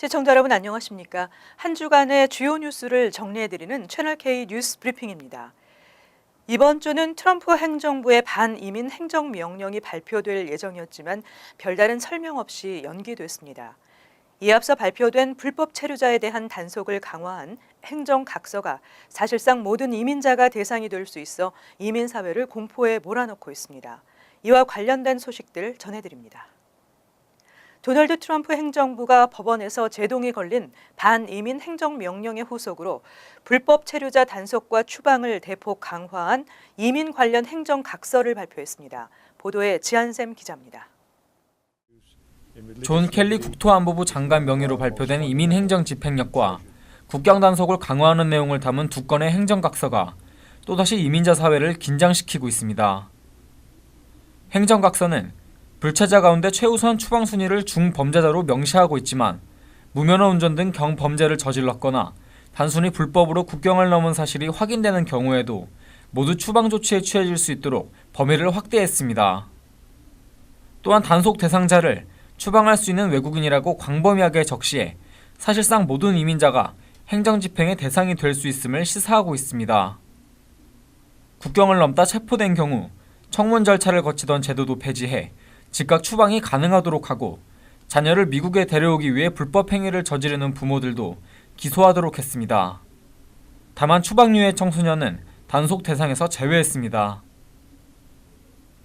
시청자 여러분 안녕하십니까? 한 주간의 주요 뉴스를 정리해드리는 채널K 뉴스 브리핑입니다. 이번 주는 트럼프 행정부의 반이민 행정명령이 발표될 예정이었지만 별다른 설명 없이 연기됐습니다. 이에 앞서 발표된 불법 체류자에 대한 단속을 강화한 행정각서가 사실상 모든 이민자가 대상이 될 수 있어 이민사회를 공포에 몰아넣고 있습니다. 이와 관련된 소식들 전해드립니다. 도널드 트럼프 행정부가 법원에서 제동이 걸린 반이민 행정명령의 후속으로 불법 체류자 단속과 추방을 대폭 강화한 이민 관련 행정각서를 발표했습니다. 보도에 지한샘 기자입니다. 존 켈리 국토안보부 장관 명의로 발표된 이민 행정 집행력과 국경 단속을 강화하는 내용을 담은 두 건의 행정각서가 또다시 이민자 사회를 긴장시키고 있습니다. 행정각서는 불체자 가운데 최우선 추방 순위를 중범죄자로 명시하고 있지만 무면허 운전 등 경범죄를 저질렀거나 단순히 불법으로 국경을 넘은 사실이 확인되는 경우에도 모두 추방 조치에 취해질 수 있도록 범위를 확대했습니다. 또한 단속 대상자를 추방할 수 있는 외국인이라고 광범위하게 적시해 사실상 모든 이민자가 행정집행의 대상이 될 수 있음을 시사하고 있습니다. 국경을 넘다 체포된 경우 청문 절차를 거치던 제도도 폐지해 즉각 추방이 가능하도록 하고 자녀를 미국에 데려오기 위해 불법 행위를 저지르는 부모들도 기소하도록 했습니다. 다만 추방유예 청소년은 단속 대상에서 제외했습니다.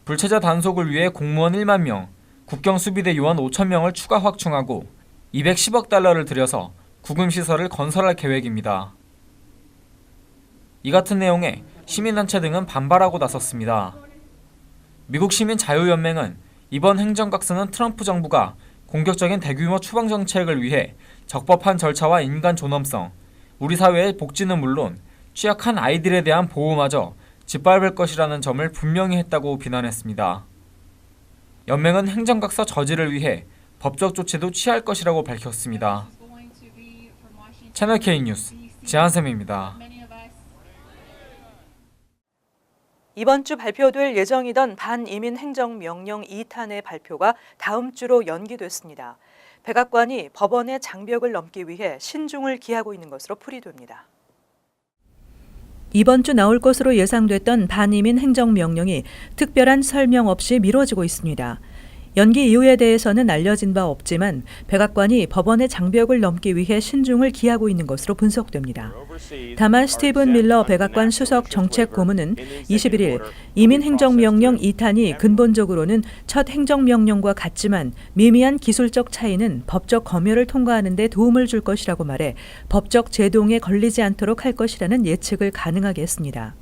불체자 단속을 위해 공무원 1만 명, 국경수비대 요원 5천 명을 추가 확충하고 210억 달러를 들여서 구금시설을 건설할 계획입니다. 이 같은 내용에 시민단체 등은 반발하고 나섰습니다. 미국 시민자유연맹은 이번 행정각서는 트럼프 정부가 공격적인 대규모 추방 정책을 위해 적법한 절차와 인간 존엄성, 우리 사회의 복지는 물론 취약한 아이들에 대한 보호마저 짓밟을 것이라는 점을 분명히 했다고 비난했습니다. 연맹은 행정각서 저지를 위해 법적 조치도 취할 것이라고 밝혔습니다. 채널K 뉴스 지한샘입니다. 이번 주 발표될 예정이던 반이민 행정명령 2탄의 발표가 다음 주로 연기됐습니다. 백악관이 법원의 장벽을 넘기 위해 신중을 기하고 있는 것으로 풀이됩니다. 이번 주 나올 것으로 예상됐던 반이민 행정명령이 특별한 설명 없이 미뤄지고 있습니다. 연기 이유에 대해서는 알려진 바 없지만 백악관이 법원의 장벽을 넘기 위해 신중을 기하고 있는 것으로 분석됩니다. 다만 스티븐 밀러 백악관 수석 정책 고문은 21일 이민 행정명령 2탄이 근본적으로는 첫 행정명령과 같지만 미미한 기술적 차이는 법적 검열을 통과하는 데 도움을 줄 것이라고 말해 법적 제동에 걸리지 않도록 할 것이라는 예측을 가능하게 했습니다.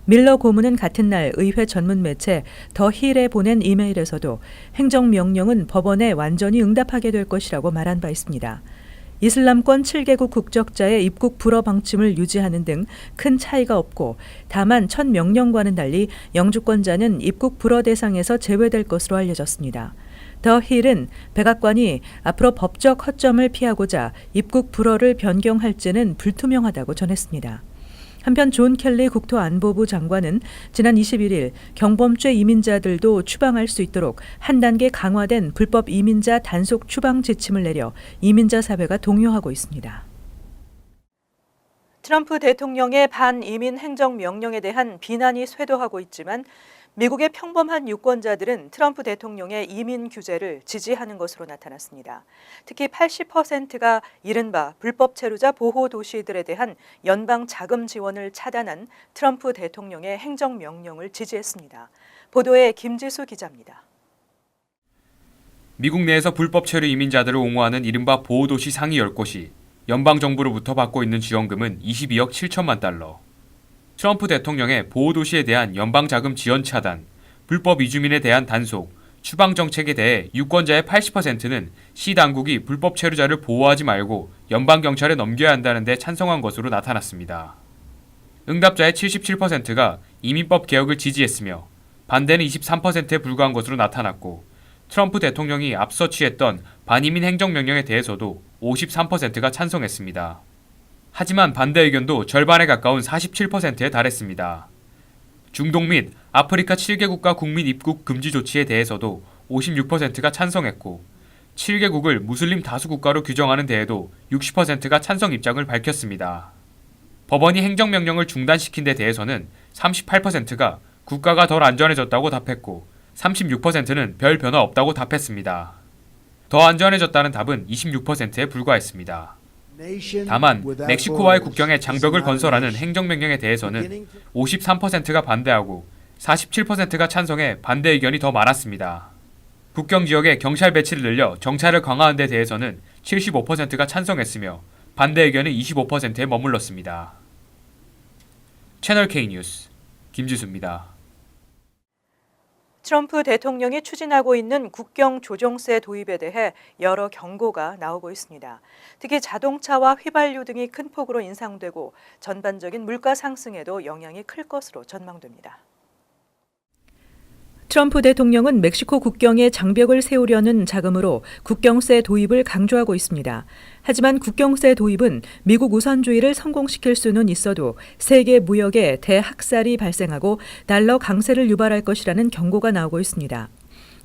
밀러 고문은 같은 날 의회 전문 매체 더 힐에 보낸 이메일에서도 행정명령은 법원에 완전히 응답하게 될 것이라고 말한 바 있습니다. 이슬람권 7개국 국적자의 입국 불허 방침을 유지하는 등 큰 차이가 없고 다만 첫 명령과는 달리 영주권자는 입국 불허 대상에서 제외될 것으로 알려졌습니다. 더 힐은 백악관이 앞으로 법적 허점을 피하고자 입국 불허를 변경할지는 불투명하다고 전했습니다. 한편 존 켈리 국토안보부 장관은 지난 21일 경범죄 이민자들도 추방할 수 있도록 한 단계 강화된 불법 이민자 단속 추방 지침을 내려 이민자 사회가 동요하고 있습니다. 트럼프 대통령의 반이민 행정명령에 대한 비난이 쇄도하고 있지만 미국의 평범한 유권자들은 트럼프 대통령의 이민 규제를 지지하는 것으로 나타났습니다. 특히 80%가 이른바 불법 체류자 보호 도시들에 대한 연방 자금 지원을 차단한 트럼프 대통령의 행정명령을 지지했습니다. 보도에 김지수 기자입니다. 미국 내에서 불법 체류 이민자들을 옹호하는 이른바 보호도시 상위 10곳이 연방정부로부터 받고 있는 지원금은 22억 7천만 달러. 트럼프 대통령의 보호도시에 대한 연방자금 지원 차단, 불법 이주민에 대한 단속, 추방 정책에 대해 유권자의 80%는 시 당국이 불법 체류자를 보호하지 말고 연방경찰에 넘겨야 한다는 데 찬성한 것으로 나타났습니다. 응답자의 77%가 이민법 개혁을 지지했으며 반대는 23%에 불과한 것으로 나타났고 트럼프 대통령이 앞서 취했던 반이민 행정명령에 대해서도 53%가 찬성했습니다. 하지만 반대 의견도 절반에 가까운 47%에 달했습니다. 중동 및 아프리카 7개국가 국민 입국 금지 조치에 대해서도 56%가 찬성했고 7개국을 무슬림 다수 국가로 규정하는 데에도 60%가 찬성 입장을 밝혔습니다. 법원이 행정명령을 중단시킨 데 대해서는 38%가 국가가 덜 안전해졌다고 답했고 36%는 별 변화 없다고 답했습니다. 더 안전해졌다는 답은 26%에 불과했습니다. 다만 멕시코와의 국경에 장벽을 건설하는 행정명령에 대해서는 53%가 반대하고 47%가 찬성해 반대 의견이 더 많았습니다. 국경 지역에 경찰 배치를 늘려 정찰을 강화하는 데 대해서는 75%가 찬성했으며 반대 의견은 25%에 머물렀습니다. 채널 K 뉴스 김지수입니다. 트럼프 대통령이 추진하고 있는 국경 조정세 도입에 대해 여러 경고가 나오고 있습니다. 특히 자동차와 휘발유 등이 큰 폭으로 인상되고 전반적인 물가 상승에도 영향이 클 것으로 전망됩니다. 트럼프 대통령은 멕시코 국경에 장벽을 세우려는 자금으로 국경세 도입을 강조하고 있습니다. 하지만 국경세 도입은 미국 우선주의를 성공시킬 수는 있어도 세계 무역에 대학살이 발생하고 달러 강세를 유발할 것이라는 경고가 나오고 있습니다.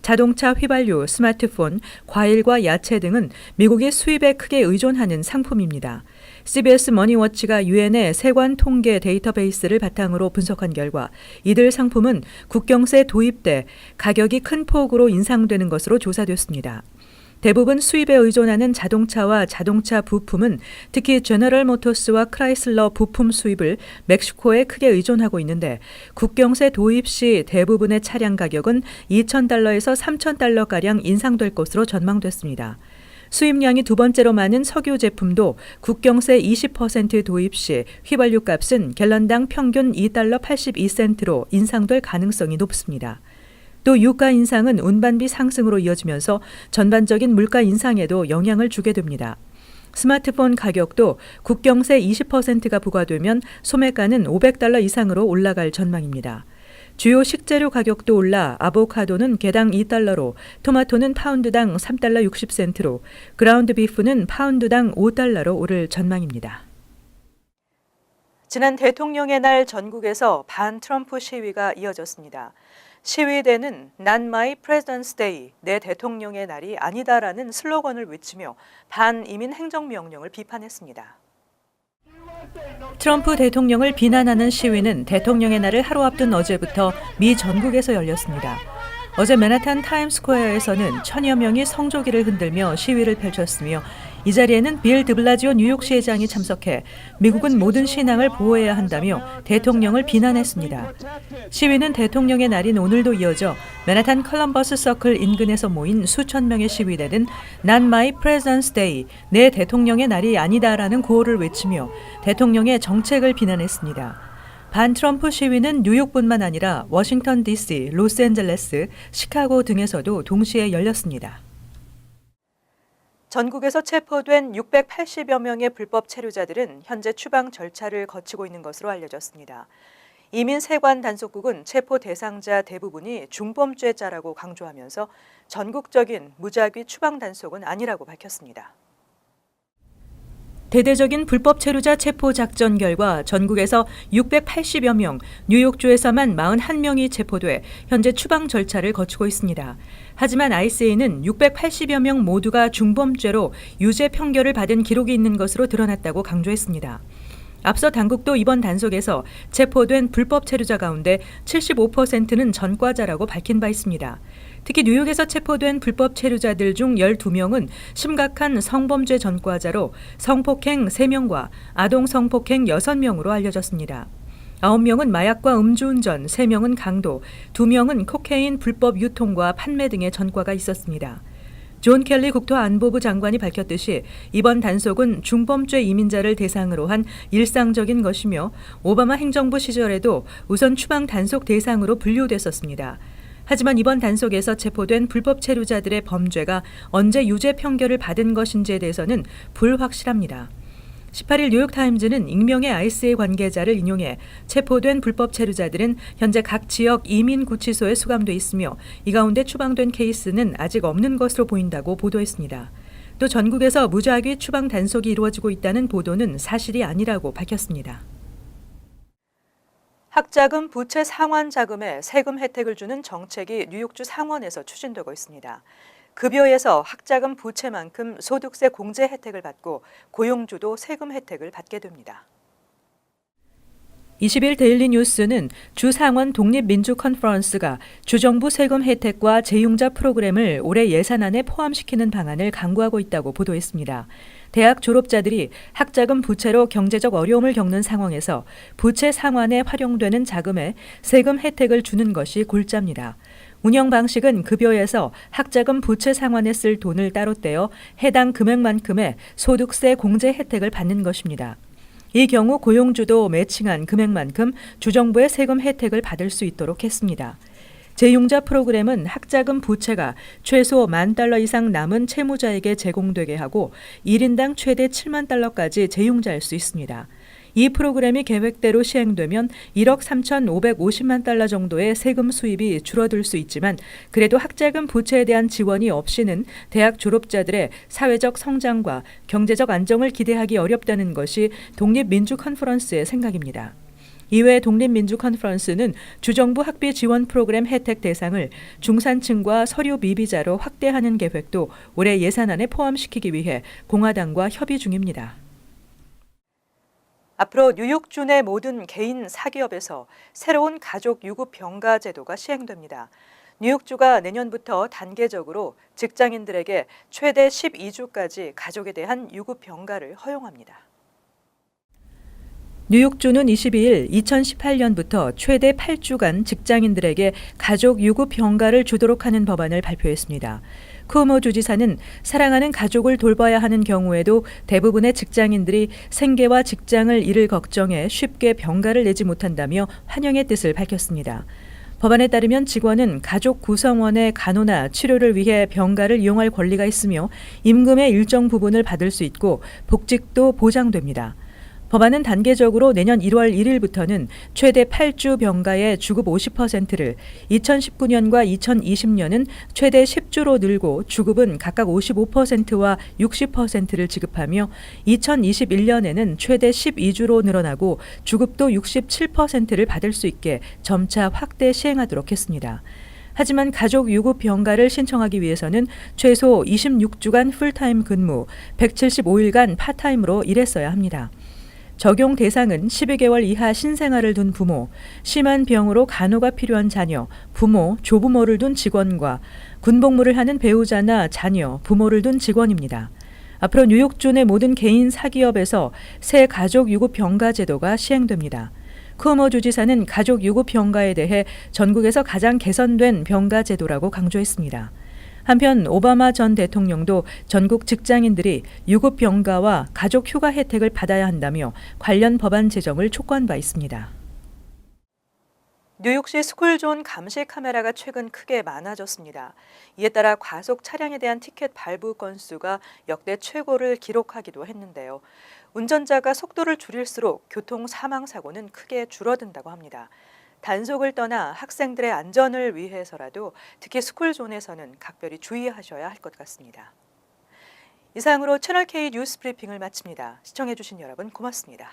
자동차, 휘발유, 스마트폰, 과일과 야채 등은 미국의 수입에 크게 의존하는 상품입니다. CBS 머니워치가 유엔의 세관 통계 데이터베이스를 바탕으로 분석한 결과 이들 상품은 국경세 도입 때 가격이 큰 폭으로 인상되는 것으로 조사됐습니다. 대부분 수입에 의존하는 자동차와 자동차 부품은 특히 제너럴 모터스와 크라이슬러 부품 수입을 멕시코에 크게 의존하고 있는데 국경세 도입 시 대부분의 차량 가격은 $2,000에서 $3,000가량 인상될 것으로 전망됐습니다. 수입량이 두 번째로 많은 석유 제품도 국경세 20% 도입 시 휘발유 값은 갤런당 평균 $2.82로 인상될 가능성이 높습니다. 또 유가 인상은 운반비 상승으로 이어지면서 전반적인 물가 인상에도 영향을 주게 됩니다. 스마트폰 가격도 국경세 20%가 부과되면 소매가는 $500 이상으로 올라갈 전망입니다. 주요 식재료 가격도 올라 아보카도는 개당 $2로, 토마토는 파운드당 $3.60로, 그라운드 비프는 파운드당 $5로 오를 전망입니다. 지난 대통령의 날 전국에서 반 트럼프 시위가 이어졌습니다. 시위대는 Not My President's Day, 내 대통령의 날이 아니다라는 슬로건을 외치며 반이민 행정명령을 비판했습니다. 트럼프 대통령을 비난하는 시위는 대통령의 날을 하루 앞둔 어제부터 미 전국에서 열렸습니다. 어제 맨하탄 타임스퀘어에서는 1000여 명이 성조기를 흔들며 시위를 펼쳤으며 이 자리에는 빌 드블라지오 뉴욕시의장이 참석해 미국은 모든 신앙을 보호해야 한다며 대통령을 비난했습니다. 시위는 대통령의 날인 오늘도 이어져 맨하탄 컬럼버스 서클 인근에서 모인 수천 명의 시위대는 Not My President's Day, 내 대통령의 날이 아니다라는 구호를 외치며 대통령의 정책을 비난했습니다. 반 트럼프 시위는 뉴욕뿐만 아니라 워싱턴 DC, 로스앤젤레스, 시카고 등에서도 동시에 열렸습니다. 전국에서 체포된 680여 명의 불법 체류자들은 현재 추방 절차를 거치고 있는 것으로 알려졌습니다. 이민 세관 단속국은 체포 대상자 대부분이 중범죄자라고 강조하면서 전국적인 무작위 추방 단속은 아니라고 밝혔습니다. 대대적인 불법 체류자 체포 작전 결과 전국에서 680여 명, 뉴욕주에서만 41명이 체포돼 현재 추방 절차를 거치고 있습니다. 하지만 ICA는 680여 명 모두가 중범죄로 유죄 판결을 받은 기록이 있는 것으로 드러났다고 강조했습니다. 앞서 당국도 이번 단속에서 체포된 불법 체류자 가운데 75%는 전과자라고 밝힌 바 있습니다. 특히 뉴욕에서 체포된 불법 체류자들 중 12명은 심각한 성범죄 전과자로 성폭행 3명과 아동 성폭행 6명으로 알려졌습니다. 9명은 마약과 음주운전, 3명은 강도, 2명은 코케인 불법 유통과 판매 등의 전과가 있었습니다. 존 켈리 국토안보부 장관이 밝혔듯이 이번 단속은 중범죄 이민자를 대상으로 한 일상적인 것이며 오바마 행정부 시절에도 우선 추방 단속 대상으로 분류됐었습니다. 하지만 이번 단속에서 체포된 불법 체류자들의 범죄가 언제 유죄 판결을 받은 것인지에 대해서는 불확실합니다. 18일 뉴욕타임즈는 익명의 ICA 관계자를 인용해 체포된 불법 체류자들은 현재 각 지역 이민구치소에 수감돼 있으며 이 가운데 추방된 케이스는 아직 없는 것으로 보인다고 보도했습니다. 또 전국에서 무작위 추방 단속이 이루어지고 있다는 보도는 사실이 아니라고 밝혔습니다. 학자금 부채 상환 자금에 세금 혜택을 주는 정책이 뉴욕주 상원에서 추진되고 있습니다. 급여에서 학자금 부채만큼 소득세 공제 혜택을 받고 고용주도 세금 혜택을 받게 됩니다. 20일 데일리 뉴스는 주 상원 독립민주 컨퍼런스가 주정부 세금 혜택과 재융자 프로그램을 올해 예산안에 포함시키는 방안을 강구하고 있다고 보도했습니다. 대학 졸업자들이 학자금 부채로 경제적 어려움을 겪는 상황에서 부채 상환에 활용되는 자금에 세금 혜택을 주는 것이 골자입니다. 운영 방식은 급여에서 학자금 부채 상환에 쓸 돈을 따로 떼어 해당 금액만큼의 소득세 공제 혜택을 받는 것입니다. 이 경우 고용주도 매칭한 금액만큼 주정부의 세금 혜택을 받을 수 있도록 했습니다. 재융자 프로그램은 학자금 부채가 최소 $10,000 이상 남은 채무자에게 제공되게 하고 1인당 최대 $70,000까지 재융자할 수 있습니다. 이 프로그램이 계획대로 시행되면 1억 3,550만 달러 정도의 세금 수입이 줄어들 수 있지만 그래도 학자금 부채에 대한 지원이 없이는 대학 졸업자들의 사회적 성장과 경제적 안정을 기대하기 어렵다는 것이 독립민주 컨퍼런스의 생각입니다. 이외 독립민주 컨퍼런스는 주정부 학비 지원 프로그램 혜택 대상을 중산층과 서류 미비자로 확대하는 계획도 올해 예산안에 포함시키기 위해 공화당과 협의 중입니다. 앞으로 뉴욕주 내 모든 개인 사기업에서 새로운 가족 유급 병가 제도가 시행됩니다. 뉴욕주가 내년부터 단계적으로 직장인들에게 최대 12주까지 가족에 대한 유급 병가를 허용합니다. 뉴욕주는 22일 2018년부터 최대 8주간 직장인들에게 가족 유급 병가를 주도록 하는 법안을 발표했습니다. 쿠오모 주지사는 사랑하는 가족을 돌봐야 하는 경우에도 대부분의 직장인들이 생계와 직장을 잃을 걱정에 쉽게 병가를 내지 못한다며 환영의 뜻을 밝혔습니다. 법안에 따르면 직원은 가족 구성원의 간호나 치료를 위해 병가를 이용할 권리가 있으며 임금의 일정 부분을 받을 수 있고 복직도 보장됩니다. 법안은 단계적으로 내년 1월 1일부터는 최대 8주 병가의 주급 50%를 2019년과 2020년은 최대 10주로 늘고 주급은 각각 55%와 60%를 지급하며 2021년에는 최대 12주로 늘어나고 주급도 67%를 받을 수 있게 점차 확대 시행하도록 했습니다. 하지만 가족 유급 병가를 신청하기 위해서는 최소 26주간 풀타임 근무, 175일간 파타임으로 일했어야 합니다. 적용 대상은 12개월 이하 신생아를 둔 부모, 심한 병으로 간호가 필요한 자녀, 부모, 조부모를 둔 직원과 군복무를 하는 배우자나 자녀, 부모를 둔 직원입니다. 앞으로 뉴욕주 내 모든 개인 사기업에서 새 가족 유급 병가 제도가 시행됩니다. 쿠오모 주지사는 가족 유급 병가에 대해 전국에서 가장 개선된 병가 제도라고 강조했습니다. 한편 오바마 전 대통령도 전국 직장인들이 유급 병가와 가족 휴가 혜택을 받아야 한다며 관련 법안 제정을 촉구한 바 있습니다. 뉴욕시 스쿨존 감시 카메라가 최근 크게 많아졌습니다. 이에 따라 과속 차량에 대한 티켓 발부 건수가 역대 최고를 기록하기도 했는데요. 운전자가 속도를 줄일수록 교통 사망 사고는 크게 줄어든다고 합니다. 단속을 떠나 학생들의 안전을 위해서라도 특히 스쿨존에서는 각별히 주의하셔야 할 것 같습니다. 이상으로 채널K 뉴스 브리핑을 마칩니다. 시청해주신 여러분 고맙습니다.